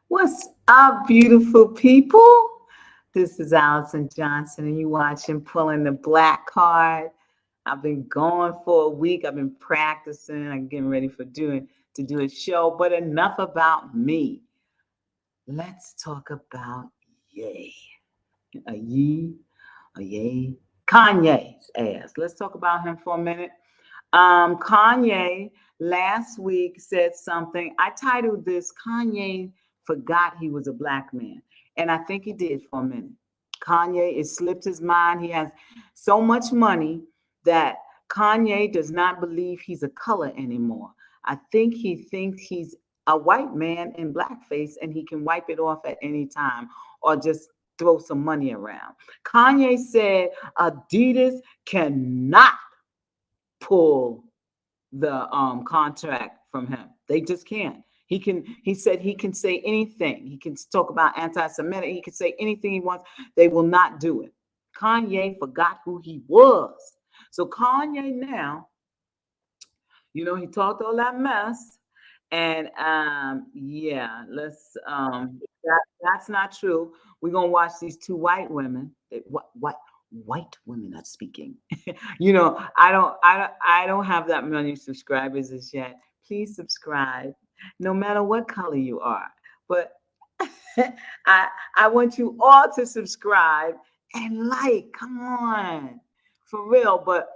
What's up, beautiful people? This is Allison Johnson, and you watching Pulling the Black Card. I've been going for a week. I've been practicing. I'm getting ready for to do a show. But enough about me. Let's talk about Ye. A Ye, a Ye. Kanye's ass. Let's talk about him for a minute. Kanye last week said something. I titled this Kanye forgot he was a black man. And I think he did for a minute. Kanye, it slipped his mind. He has so much money that Kanye does not believe he's a color anymore. I think he thinks he's a white man in blackface and he can wipe it off at any time or just throw some money around. Kanye said Adidas cannot pull the contract from him. They just can't. He said he can say anything. He can talk about anti-Semitic. He can say anything he wants. They will not do it. Kanye forgot who he was. So Kanye now, he talked all that mess. And yeah, that's not true. We're gonna watch these two white women. What white women are speaking. I don't have that many subscribers as yet. Please subscribe, no matter what color you are. But I I want you all to subscribe and like. Come on, for real. But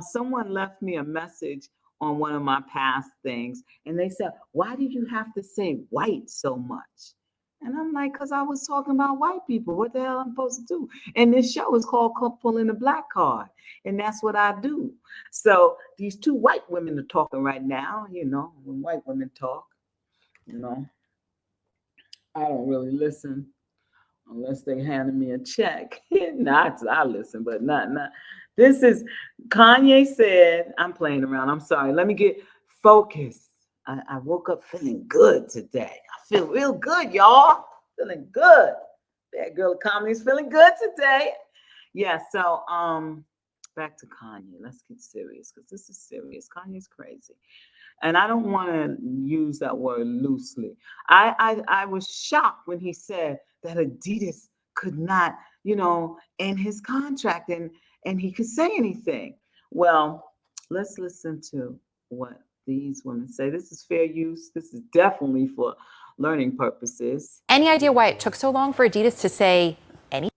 someone left me a message on one of my past things, and they said, "Why do you have to say white so much?" And I'm like, because I was talking about white people. What the hell I'm supposed to do? And this show is called Pulling the Black Card. And that's what I do. So these two white women are talking right now. When white women talk, you know, I don't really listen unless they handed me a check. Not I listen, but not. This is Kanye said, I'm playing around. I'm sorry. Let me get focused. I woke up feeling good today. I feel real good, y'all. Feeling good. That girl of comedy is feeling good today. Yeah, so back to Kanye. Let's get serious because this is serious. Kanye's crazy. And I don't want to use that word loosely. I was shocked when he said that Adidas could not, end his contract and he could say anything. Well, let's listen to what these women say. This is fair use. This is definitely for learning purposes. Any idea why it took so long for Adidas to say any?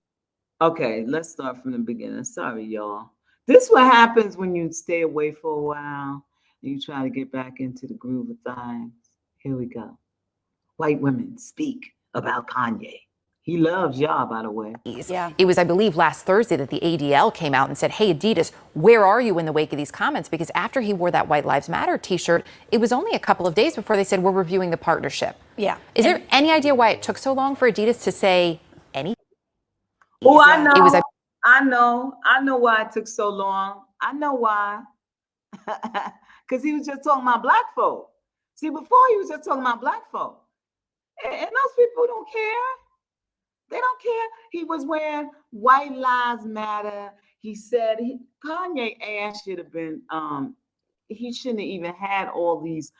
Okay, let's start from the beginning. Sorry, y'all. This what happens when you stay away for a while and you try to get back into the groove of things. Here we go. White women speak about Kanye. He loves y'all, by the way. Yeah. It was, I believe, last Thursday that the ADL came out and said, hey, Adidas, where are you in the wake of these comments? Because after he wore that White Lives Matter t-shirt, it was only a couple of days before they said, we're reviewing the partnership. Yeah. Is there any idea why it took so long for Adidas to say any? Oh, I know. It was I know why it took so long. I know why. Because he was just talking about black folk. See, before he was just talking about black folk. And those people don't care. They don't care. He was wearing White Lives Matter. He said Kanye ass should have been he shouldn't have even had all these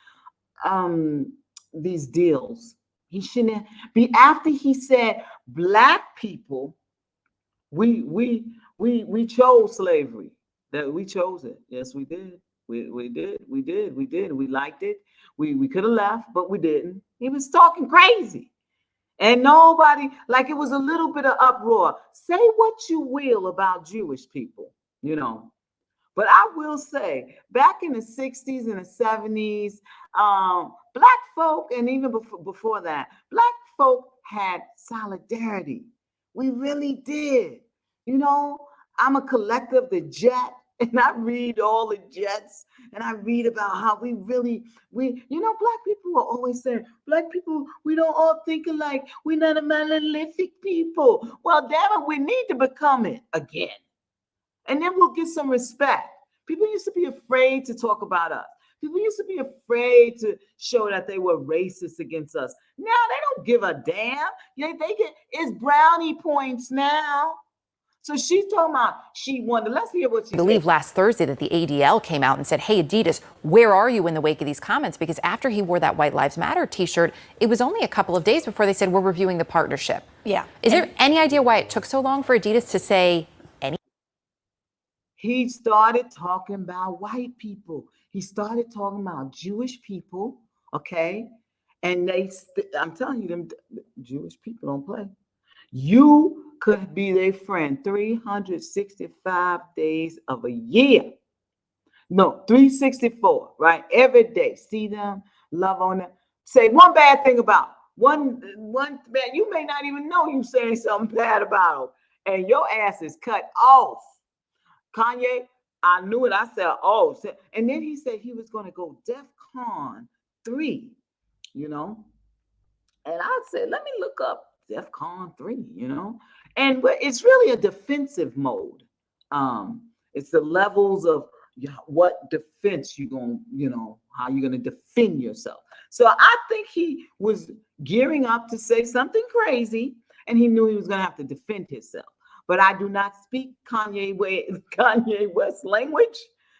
deals. He shouldn't be after he said black people, we chose slavery. That we chose it. Yes, we did. We did. We did. We did. We liked it. We could have left, but we didn't. He was talking crazy. And nobody, like it was a little bit of uproar. Say what you will about Jewish people, But I will say, back in the 60s and the 70s, black folk, and even before that, black folk had solidarity. We really did. I'm a collector of the Jet, and I read all the Jets, and I read about how black people will always say, black people, we don't all think alike. We're not a monolithic people. Well, damn it, we need to become it again. And then we'll get some respect. People used to be afraid to talk about us. People used to be afraid to show that they were racist against us. Now they don't give a damn. They get it's brownie points now. So she's talking about she wanted. Let's hear what she I said. believe last Thursday that the ADL came out and said, hey, Adidas, where are you in the wake of these comments? Because after he wore that White Lives Matter t-shirt, it was only a couple of days before they said, we're reviewing the partnership. Yeah. Is there any idea why it took so long for Adidas to say anything? He started talking about white people. He started talking about Jewish people, okay? And I'm telling you, them Jewish people don't play. You could be their friend 365 days of a year. No, 364, right? Every day. See them, love on them. Say one bad thing about 'em. One bad. You may not even know you saying something bad about them, and your ass is cut off. Kanye, I knew it. I said, oh, and then he said he was going to go DEF CON 3, you know. And I said, let me look up DEF CON 3, you know. And but it's really a defensive mode. It's the levels of what defense you're going, you know, how you're going to defend yourself. So I think he was gearing up to say something crazy, and he knew he was going to have to defend himself. But I do not speak Kanye West language.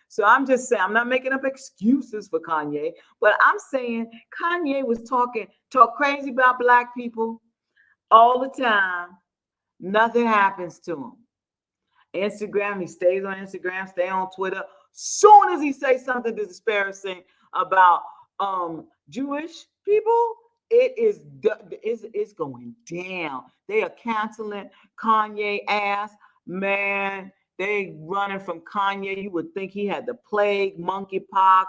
So I'm just saying, I'm not making up excuses for Kanye, but I'm saying Kanye was talk crazy about black people all the time. Nothing happens to him. Instagram, he stays on Instagram, stay on Twitter. Soon as he says something disparaging about Jewish people, it's going down. They are canceling Kanye ass, man. They running from Kanye. You would think he had the plague, monkeypox,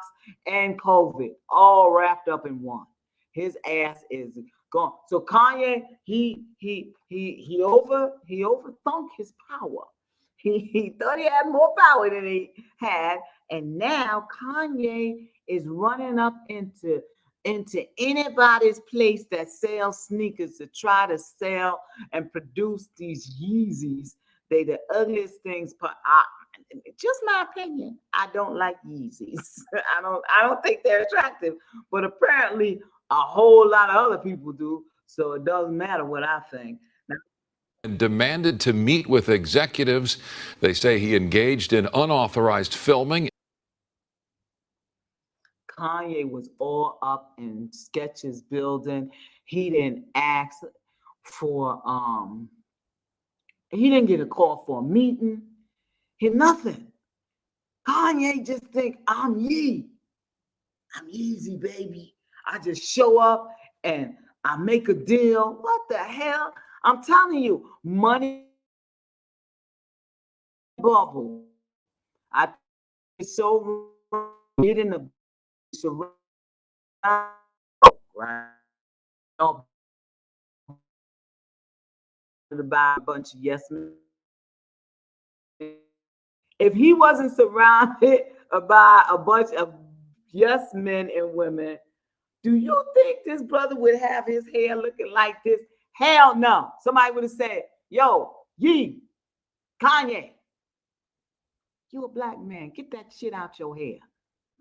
and COVID all wrapped up in one. His ass is gone. So Kanye, he overthunk his power. He thought he had more power than he had, and now Kanye is running up into anybody's place that sells sneakers to try to sell and produce these Yeezys. They the ugliest things. Just my opinion. I don't like Yeezys. I don't think they're attractive, but apparently a whole lot of other people do. So it doesn't matter what I think. And demanded to meet with executives. They say he engaged in unauthorized filming. Kanye was all up in Skechers building. He didn't ask for he didn't get a call for a meeting. He nothing. Kanye just think I'm Yee. I'm easy, baby. I just show up and I make a deal. What the hell? I'm telling you, money bubble. I think it's so get in the surround, right? Don't buy a bunch of yes men. If he wasn't surrounded by a bunch of yes men and women, do you think this brother would have his hair looking like this? Hell no. Somebody would have said, yo, Yee, Kanye, you a black man. Get that shit out your hair.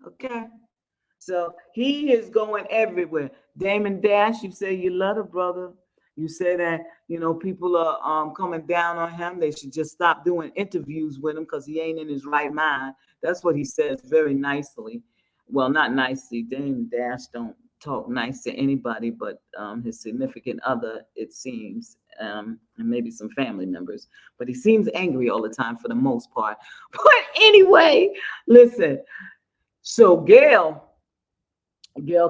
Okay? So he is going everywhere. Damon Dash, you say you love the brother. You say that, people are coming down on him. They should just stop doing interviews with him because he ain't in his right mind. That's what he says very nicely. Well, not nicely. Damon Dash don't talk nice to anybody but his significant other, it seems, and maybe some family members. But he seems angry all the time for the most part. But anyway, listen. So Gail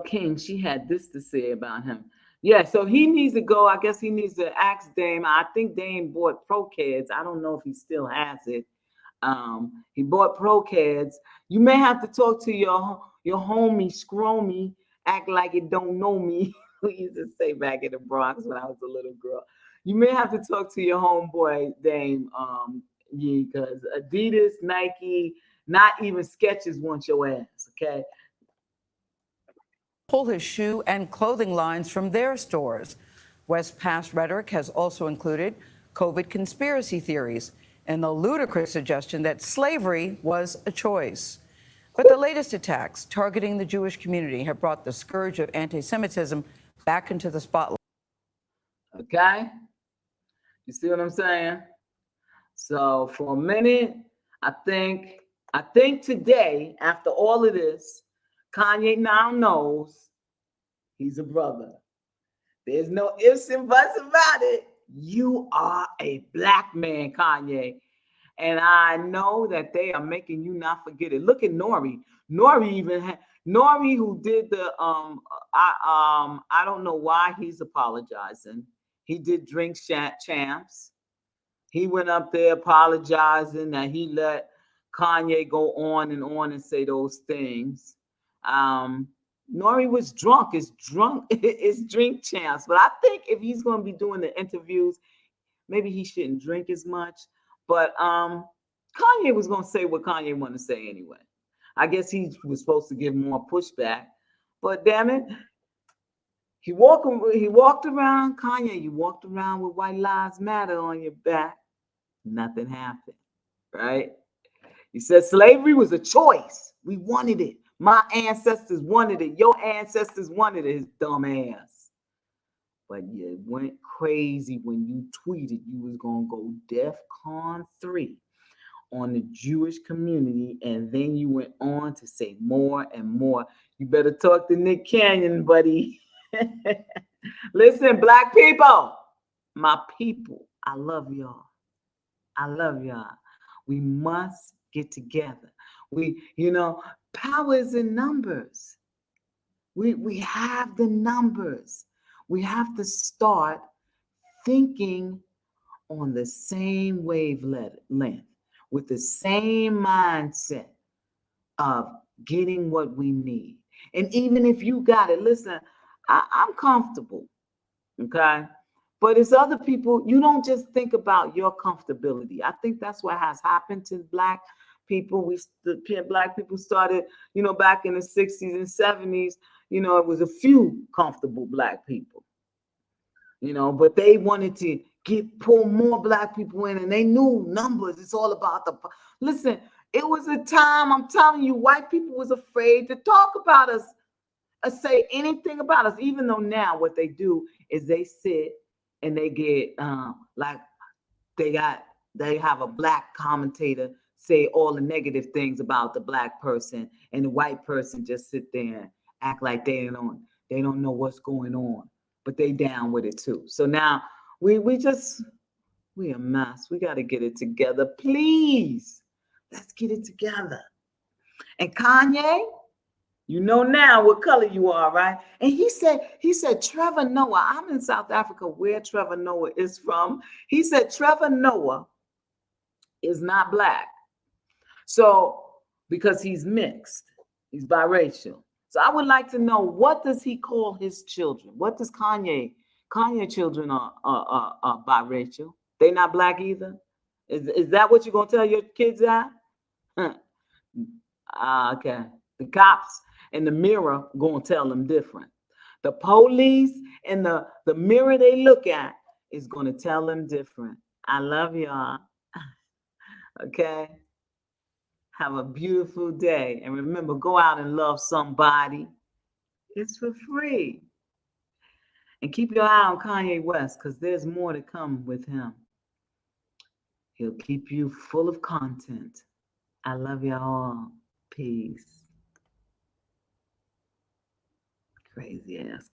King, she had this to say about him. Yeah, so he needs to go. I guess he needs to ask Dame. I think Dame bought ProKids. I don't know if he still has it. He bought ProKids. You may have to talk to your homie Scromy, act like it don't know me. We used to say back in the Bronx when I was a little girl. You may have to talk to your homeboy Dame, because Adidas, Nike, not even Skechers want your ass. Okay. Pull his shoe and clothing lines from their stores. West's past rhetoric has also included COVID conspiracy theories and the ludicrous suggestion that slavery was a choice. But the latest attacks targeting the Jewish community have brought the scourge of anti-Semitism back into the spotlight. Okay? You see what I'm saying? So for a minute, I think today, after all of this, Kanye now knows he's a brother. There's no ifs and buts about it. You are a black man, Kanye. And I know that they are making you not forget it. Look at Nori. Nori even had Nori who did the I don't know why he's apologizing. He did drink champs. He went up there apologizing that he let Kanye go on and say those things. Um, Nori was drunk. It's drunk. It's drink champs. But I think if he's going to be doing the interviews, maybe he shouldn't drink as much. But Kanye was going to say what Kanye wanted to say anyway. I guess he was supposed to give more pushback. But damn it, he walked around, Kanye, you walked around with White Lives Matter on your back. Nothing happened, right? He said slavery was a choice. We wanted it. My ancestors wanted it. Your ancestors wanted it, his dumb ass. But you went crazy when you tweeted you was going to go DEFCON 3 on the Jewish community, and then you went on to say more and more. You better talk to Nick Cannon, buddy. Listen, black people, my people, I love y'all. I love y'all. We must get together. Power is in numbers. We have the numbers. We have to start thinking on the same wavelength, with the same mindset of getting what we need. And even if you got it, listen, I'm comfortable, okay? But it's other people, you don't just think about your comfortability. I think that's what has happened to black people. Black people started, back in the 60s and 70s, it was a few comfortable black people, but they wanted to pull more black people in, and they knew numbers. It's all about listen, it was a time, I'm telling you, white people was afraid to talk about us or say anything about us, even though now what they do is they sit and they get like they have a black commentator say all the negative things about the black person, and the white person just sit there and act like they don't know what's going on, but they down with it too. So now we a mess. We got to get it together, please. Let's get it together. And Kanye, you know now what color you are, right? And he said, Trevor Noah, I'm in South Africa, where Trevor Noah is from. He said, Trevor Noah is not black. So, because he's mixed, he's biracial. So I would like to know, what does he call his children? What does Kanye children are biracial? They not black either? Is that what you're going to tell your kids that? Okay. The cops in the mirror going to tell them different. The police and the mirror they look at is going to tell them different. I love y'all. Okay. Have a beautiful day. And remember, go out and love somebody. It's for free. And keep your eye on Kanye West, because there's more to come with him. He'll keep you full of content. I love y'all. Peace. Crazy ass